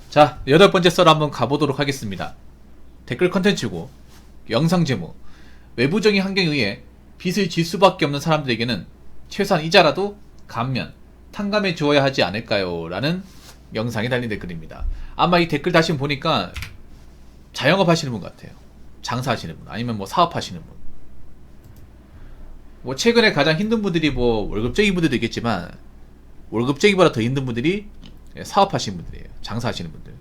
자, 8번째 썰 한번 가보도록 하겠습니다. 댓글 컨텐츠고 영상 제목, 외부적인 환경에 의해 빚을 질 수밖에 없는 사람들에게는 최소한 이자라도 감면, 탕감해 주어야 하지 않을까요? 라는 영상에 달린 댓글입니다. 아마 이 댓글 다시 보니까 자영업 하시는 분 같아요. 장사하시는 분, 아니면 뭐 사업하시는 분. 뭐 최근에 가장 힘든 분들이 뭐 월급쟁이 분들도 있겠지만 월급쟁이보다 더 힘든 분들이 사업하시는 분들이에요. 장사하시는 분들.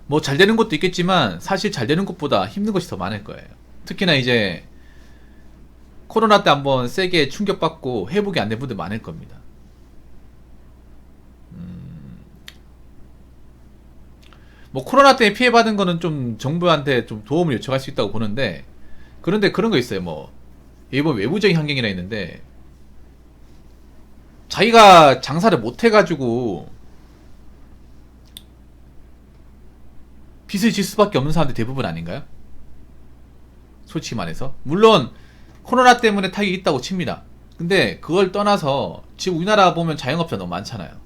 뭐 잘 되는 것도 있겠지만 사실 잘 되는 것보다 힘든 것이 더 많을 거예요. 특히나 이제 코로나 때 한번 세게 충격받고 회복이 안 된 분들 많을 겁니다. 뭐 코로나 때 피해받은 거는 좀 정부한테 좀 도움을 요청할 수 있다고 보는데, 그런데 그런 거 있어요. 뭐 일본 외부적인 환경이라 있는데 자기가 장사를 못 해가지고 빚을 질 수밖에 없는 사람들 대부분 아닌가요? 솔직히 말해서. 물론 코로나 때문에 타격이 있다고 칩니다. 근데 그걸 떠나서 지금 우리나라 보면 자영업자 너무 많잖아요.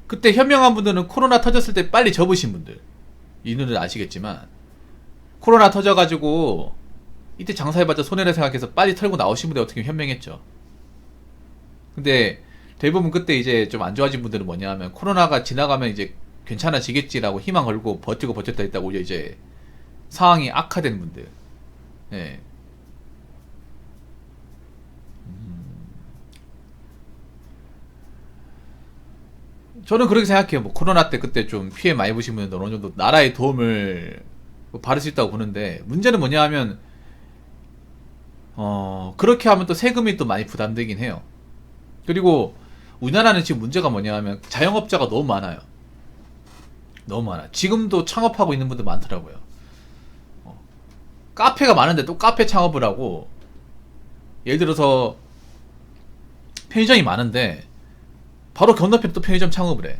그때 현명한 분들은 코로나 터졌을 때 빨리 접으신 분들, 이분들 아시겠지만 코로나 터져가지고 이때 장사해봤자 손해를 생각해서 빨리 털고 나오신 분들 어떻게 현명했죠. 근데 대부분 그때 이제 좀 안 좋아진 분들은 뭐냐 하면 코로나가 지나가면 이제 괜찮아지겠지라고 희망 걸고 버티고 버텼다 했다 오히려 이제 상황이 악화된 분들. 예. 저는 그렇게 생각해요. 뭐 코로나 때 그때 좀 피해 많이 보신 분들 어느 정도 나라의 도움을 받을 수 있다고 보는데, 문제는 뭐냐 하면 그렇게 하면 또 세금이 또 많이 부담되긴 해요. 그리고 우리나라는 지금 문제가 뭐냐 하면 자영업자가 너무 많아요. 너무 많아. 지금도 창업하고 있는 분들 많더라고요. 카페가 많은데 또 카페 창업을 하고, 예를 들어서 편의점이 많은데 바로 건너편에 또 편의점 창업을 해.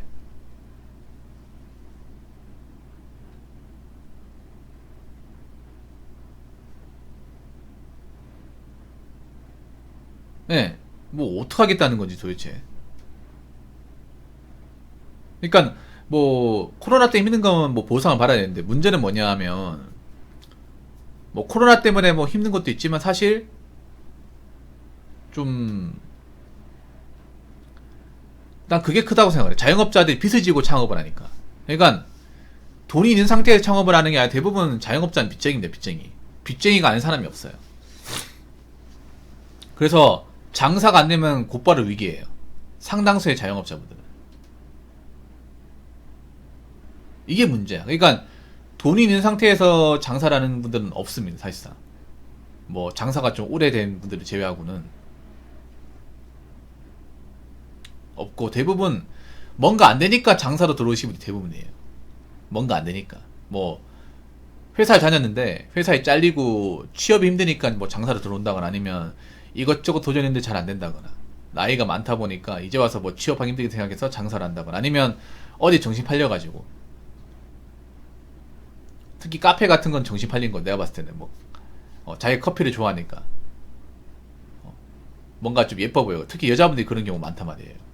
네. 뭐 어떡하겠다는 건지 도대체. 그러니까 뭐 코로나 때문에 힘든 거면 뭐 보상을 받아야 되는데, 문제는 뭐냐 하면 뭐 코로나 때문에 뭐 힘든 것도 있지만 사실 좀 난 그게 크다고 생각해. 자영업자들이 빚을 지고 창업을 하니까. 그러니까 돈이 있는 상태에서 창업을 하는 게 아니라 대부분 자영업자는 빚쟁이인데, 빚쟁이. 빚쟁이가 아닌 사람이 없어요. 그래서 장사가 안 되면 곧바로 위기예요. 상당수의 자영업자분들은. 이게 문제야. 그러니까 돈이 있는 상태에서 장사를 하는 분들은 없습니다, 사실상. 뭐 장사가 좀 오래된 분들을 제외하고는 없고, 대부분 뭔가 안 되니까 장사로 들어오시는 분이 대부분이에요. 뭔가 안 되니까. 뭐 회사에 다녔는데 회사에 잘리고 취업이 힘드니까 뭐 장사로 들어온다거나, 아니면 이것저것 도전했는데 잘 안 된다거나, 나이가 많다 보니까 이제 와서 뭐 취업하기 힘들게 생각해서 장사를 한다거나, 아니면 어디 정신 팔려가지고. 특히 카페 같은 건 정신 팔린 거 내가 봤을 때는 뭐 자기 커피를 좋아하니까 뭔가 좀 예뻐 보여. 특히 여자분들이 그런 경우 많단 말이에요.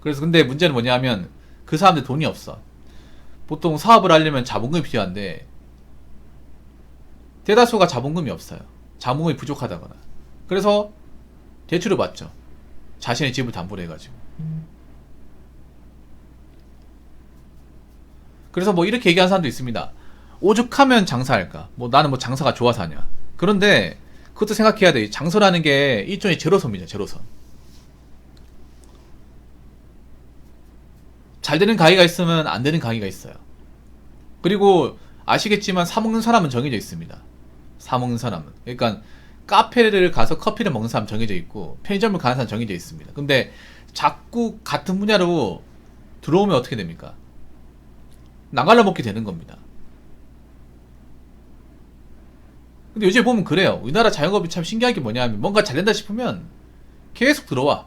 그래서 근데 문제는 뭐냐 하면 그 사람들 돈이 없어. 보통 사업을 하려면 자본금이 필요한데 대다수가 자본금이 없어요. 자본금이 부족하다거나. 그래서 대출을 받죠. 자신의 집을 담보로 해가지고. 그래서 뭐 이렇게 얘기하는 사람도 있습니다. 오죽하면 장사할까? 뭐 나는 뭐 장사가 좋아서 하냐? 그런데 그것도 생각해야 돼. 장사라는 게 일종의 제로섬이죠. 제로섬. 잘 되는 가게가 있으면 안 되는 가게가 있어요. 그리고 아시겠지만 사먹는 사람은 정해져 있습니다. 사먹는 사람은. 그러니까 카페를 가서 커피를 먹는 사람 정해져 있고, 편의점을 가는 사람 정해져 있습니다. 근데 자꾸 같은 분야로 들어오면 어떻게 됩니까? 나갈라 먹게 되는 겁니다. 근데 요즘에 보면 그래요. 우리나라 자영업이 참 신기한 게 뭐냐 하면 뭔가 잘 된다 싶으면 계속 들어와.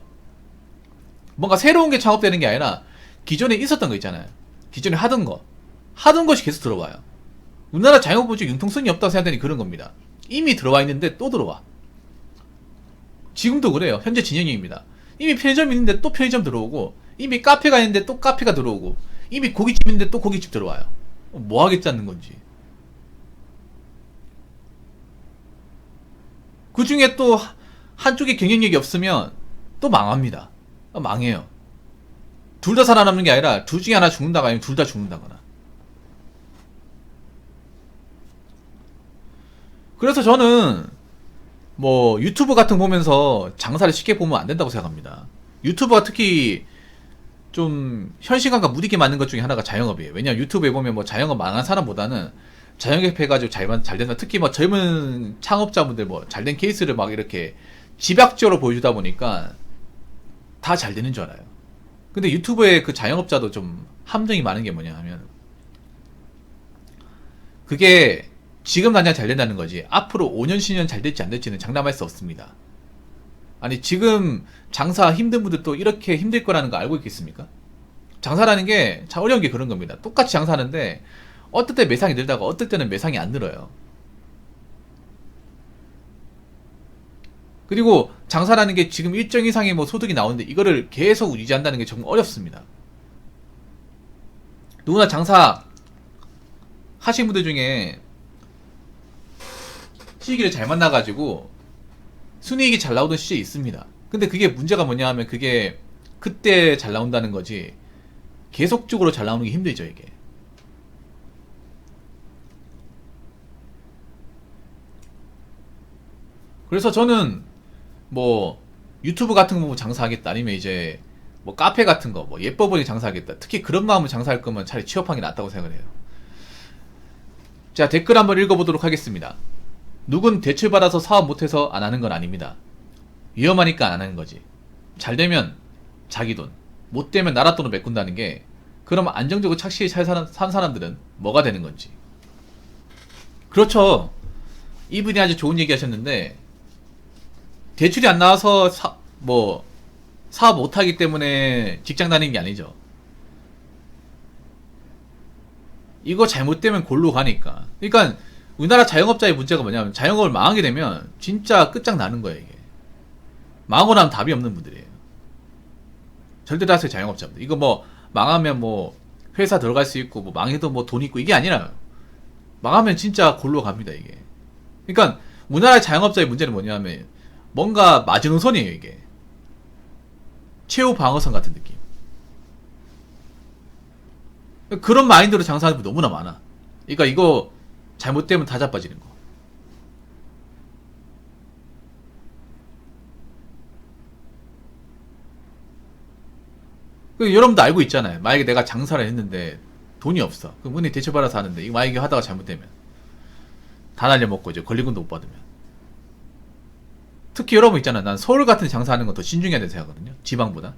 뭔가 새로운 게 창업되는 게 아니라 기존에 있었던 거 있잖아요. 기존에 하던 것이 계속 들어와요. 우리나라 자영업은 좀 융통성이 없다고 생각되니 그런 겁니다. 이미 들어와 있는데 또 들어와. 지금도 그래요. 현재 진행형입니다. 이미 편의점 있는데 또 편의점 들어오고, 이미 카페가 있는데 또 카페가 들어오고, 이미 고깃집 있는데 또 고깃집 들어와요. 뭐 하겠다는 건지. 그 중에 또 한쪽에 경쟁력이 없으면 또 망합니다. 망해요. 둘 다 살아남는 게 아니라 둘 중에 하나 죽는다가 아니면 둘 다 죽는다거나. 그래서 저는 뭐 유튜브 같은 거 보면서 장사를 쉽게 보면 안 된다고 생각합니다. 유튜버가 특히 좀 현실감과 무디게 맞는 것 중에 하나가 자영업이에요. 왜냐면 유튜브에 보면 뭐 자영업 망한 사람보다는 자영업 해가지고 잘 된다. 특히 뭐 젊은 창업자분들 뭐 잘된 케이스를 막 이렇게 집약적으로 보여주다 보니까 다 잘 되는 줄 알아요. 근데 유튜브의 그 자영업자도 좀 함정이 많은 게 뭐냐 하면, 그게 지금 당장 잘 된다는 거지 앞으로 5년 10년 잘 될지 안 될지는 장담할 수 없습니다. 아니 지금 장사 힘든 분들도 이렇게 힘들 거라는 거 알고 있겠습니까? 장사라는 게 참 어려운 게 그런 겁니다. 똑같이 장사하는데 어떨 때 매상이 늘다가 어떨 때는 매상이 안 늘어요. 그리고 장사라는 게 지금 일정 이상의 뭐 소득이 나오는데 이거를 계속 유지한다는 게 정말 어렵습니다. 누구나 장사 하시는 분들 중에 시기를 잘 만나가지고 순이익이 잘 나오던 시절이 있습니다. 근데 그게 문제가 뭐냐 하면 그게 그때 잘 나온다는 거지 계속적으로 잘 나오는 게 힘들죠 이게. 그래서 저는 뭐 유튜브 같은 거 보고 장사하겠다, 아니면 이제 뭐 카페 같은 거 뭐 예뻐 보이게 장사하겠다, 특히 그런 마음으로 장사할 거면 차라리 취업하는 게 낫다고 생각을 해요. 자, 댓글 한번 읽어보도록 하겠습니다. 누군 대출받아서 사업 못해서 안 하는 건 아닙니다. 위험하니까 안 하는 거지. 잘 되면 자기 돈, 못 되면 나라 돈을 메꾼다는 게, 그럼 안정적으로 착실히 산 사람들은 뭐가 되는 건지. 그렇죠. 이분이 아주 좋은 얘기 하셨는데, 대출이 안 나와서 사업 못하기 때문에 직장 다니는 게 아니죠. 이거 잘못되면 골로 가니까. 그러니까 우리나라 자영업자의 문제가 뭐냐면, 자영업을 망하게 되면 진짜 끝장나는 거예요 이게. 망하고 나면 답이 없는 분들이에요. 절대로 하세요 자영업자분들. 이거 뭐 망하면 뭐 회사 들어갈 수 있고 뭐 망해도 뭐 돈 있고 이게 아니라요. 망하면 진짜 골로 갑니다 이게. 그러니까 우리나라 자영업자의 문제는 뭐냐면 뭔가 마지노선이에요 이게. 최후 방어선 같은 느낌. 그런 마인드로 장사하는 분 너무나 많아. 그러니까 이거 잘못되면 다 자빠지는 거. 여러분도 알고 있잖아요. 만약에 내가 장사를 했는데 돈이 없어. 그럼 은행 대출받아서 하는데 이거 만약에 하다가 잘못되면 다 날려먹고 이제 권리금도 못 받으면. 특히 여러분 있잖아요. 난 서울 같은 데 장사하는 건 더 신중해야 된다고 생각하거든요. 지방보다.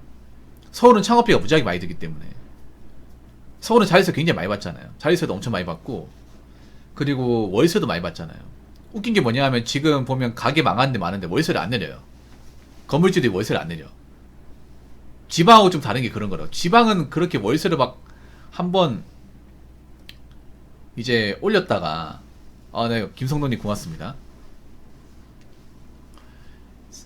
서울은 창업비가 무지하게 많이 들기 때문에. 서울은 자릿세 굉장히 많이 받잖아요. 자릿세도 엄청 많이 받고, 그리고 월세도 많이 받잖아요. 웃긴 게 뭐냐 하면 지금 보면 가게 망하는 데 많은데 월세를 안 내려요. 건물주들이 월세를 안 내려. 지방하고 좀 다른 게 그런 거라고. 지방은 그렇게 월세를 막 한번 이제 올렸다가, 네, 김성돈님 고맙습니다.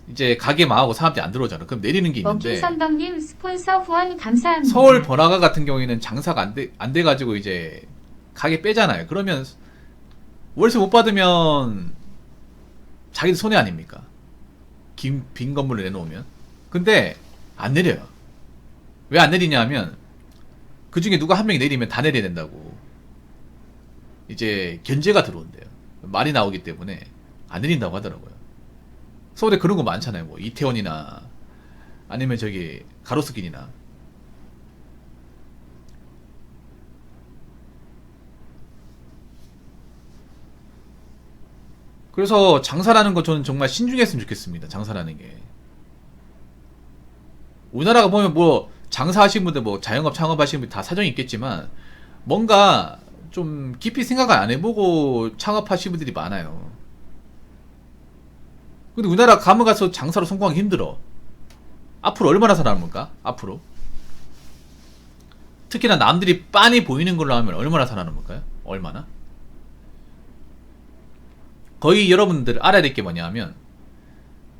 이제 가게 망하고 사람들이 안 들어오잖아. 그럼 내리는 게 있는데, 먹기선덕님 스폰서 후원 감사합니다. 서울 번화가 같은 경우에는 장사가 안 돼가지고 이제 가게 빼잖아요. 그러면 월세 못 받으면 자기들 손해 아닙니까? 빈 건물을 내놓으면. 근데 안 내려요. 왜 안 내리냐 하면 그 중에 누가 한 명이 내리면 다 내려야 된다고 이제 견제가 들어온대요. 말이 나오기 때문에 안 내린다고 하더라고요. 서울에 그런 거 많잖아요. 뭐 이태원이나 아니면 저기 가로수길이나. 그래서 장사라는 거 저는 정말 신중했으면 좋겠습니다. 장사라는 게. 우리나라가 보면 뭐 장사하시는 분들, 뭐 자영업 창업하시는 분들 다 사정이 있겠지만 뭔가 좀 깊이 생각을 안 해보고 창업하시는 분들이 많아요. 근데 우리나라 가면 가서 장사로 성공하기 힘들어. 앞으로 얼마나 살아남을까? 앞으로. 특히나 남들이 빤히 보이는 걸로 하면 얼마나 살아남을까요? 얼마나? 거의 여러분들 알아야 될 게 뭐냐 하면,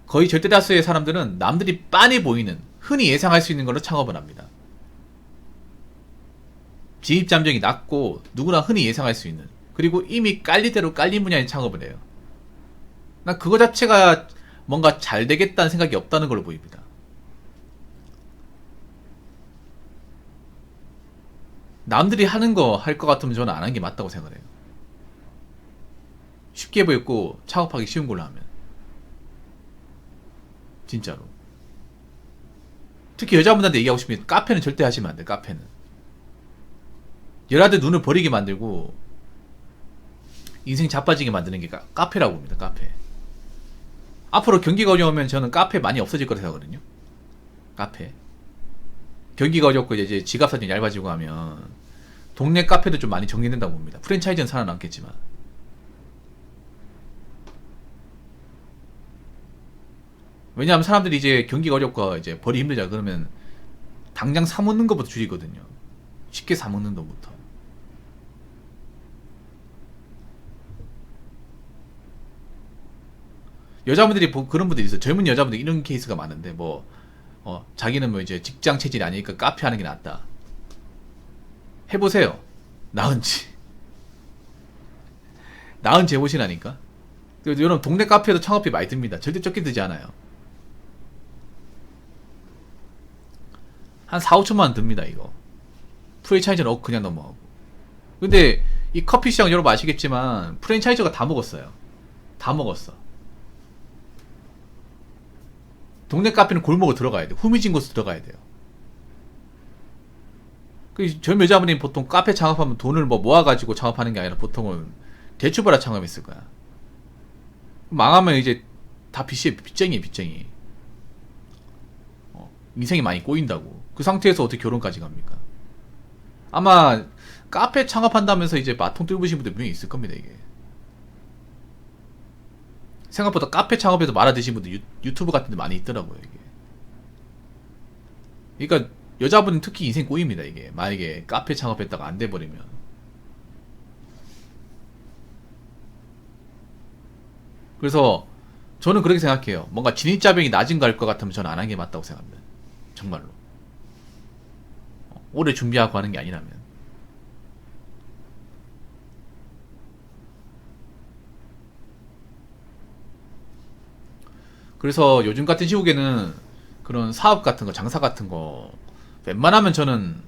거의 절대 다수의 사람들은 남들이 빤히 보이는, 흔히 예상할 수 있는 걸로 창업을 합니다. 진입 잠정이 낮고 누구나 흔히 예상할 수 있는, 그리고 이미 깔린 대로 깔린 분야에 창업을 해요. 난 그거 자체가 뭔가 잘 되겠다는 생각이 없다는 걸로 보입니다. 남들이 하는 거 할 것 같으면 저는 안 하는 게 맞다고 생각해요. 쉽게 보였고 창업하기 쉬운 걸로 하면. 진짜로. 특히 여자분들한테 얘기하고 싶으면 카페는 절대 하시면 안 돼. 카페는 여자들 눈을 버리게 만들고 인생 자빠지게 만드는 게 카페라고 봅니다. 카페. 앞으로 경기가 어려우면 저는 카페 많이 없어질 거라 생각하거든요. 카페. 경기가 어렵고 이제 지갑 사정이 얇아지고 하면 동네 카페도 좀 많이 정리된다고 봅니다. 프랜차이즈는 살아남겠지만. 왜냐하면 사람들이 이제 경기가 어렵고 이제 벌이 힘들자 그러면 당장 사먹는 것부터 줄이거든요. 쉽게 사먹는 것부터. 여자분들이 그런 분들이 있어요. 젊은 여자분들 이런 케이스가 많은데 뭐 자기는 뭐 이제 직장 체질이 아니니까 카페 하는 게 낫다. 해보세요. 나은지. 나은 제보시라니까. 여러분 동네 카페도 창업비 많이 듭니다. 절대 적게 들지 않아요. 한 4, 5천만 원 듭니다 이거. 프랜차이즈는 그냥 넘어가고. 근데 이 커피 시장 여러분 아시겠지만 프랜차이즈가 다 먹었어요. 다 먹었어. 동네 카페는 골목으로 들어가야 돼. 후미진 곳으로 들어가야 돼요. 그 젊은 여자분이 보통 카페 창업하면 돈을 뭐 모아가지고 창업하는 게 아니라 보통은 대출받아 창업했을 거야. 망하면 이제 다 빚쟁이에요, 빚쟁이. 인생이 많이 꼬인다고. 그 상태에서 어떻게 결혼까지 갑니까? 아마 카페 창업한다면서 이제 마통 뚫으신 분들 분명히 있을 겁니다, 이게. 생각보다 카페 창업에서 말아드신 분들 유튜브 같은 데 많이 있더라고요, 이게. 그러니까 여자분은 특히 인생 꼬입니다, 이게. 만약에 카페 창업했다가 안 돼버리면. 그래서 저는 그렇게 생각해요. 뭔가 진입자병이 낮은 거 할 것 같으면 저는 안 하는 게 맞다고 생각합니다. 정말로. 오래 준비하고 하는 게 아니라면. 그래서 요즘 같은 시국에는 그런 사업 같은 거, 장사 같은 거 웬만하면 저는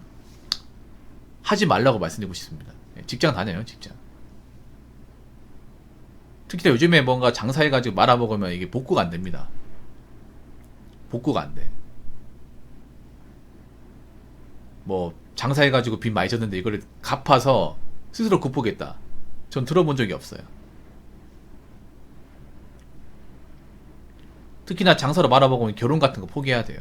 하지 말라고 말씀드리고 싶습니다. 직장 다녀요, 직장. 특히 요즘에 뭔가 장사해가지고 말아먹으면 이게 복구가 안 됩니다. 복구가 안 돼. 뭐 장사해가지고 빚 많이 졌는데 이걸 갚아서 스스로 극복했다. 전 들어본 적이 없어요. 특히나 장사로 말아먹으면 결혼 같은 거 포기해야 돼요.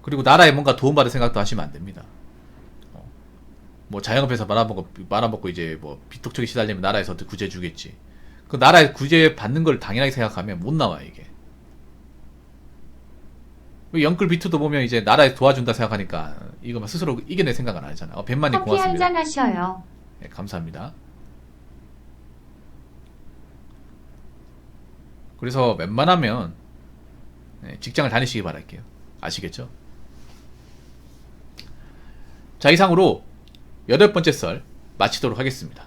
그리고 나라에 뭔가 도움받을 생각도 하시면 안 됩니다. 뭐 자영업에서 말아먹고 이제 뭐 비톡톡에 시달리면 나라에서 어떻게 구제 주겠지. 그 나라에 구제 받는 걸 당연하게 생각하면 못 나와요, 이게. 영끌 비투도 보면 이제 나라에 도와준다 생각하니까 이거 막 스스로 이겨낼 생각은 안 하잖아. 벤만님 커피 고맙습니다. 한잔 하셔요. 네, 감사합니다. 그래서 웬만하면 직장을 다니시기 바랄게요. 아시겠죠? 자, 이상으로 8번째 썰 마치도록 하겠습니다.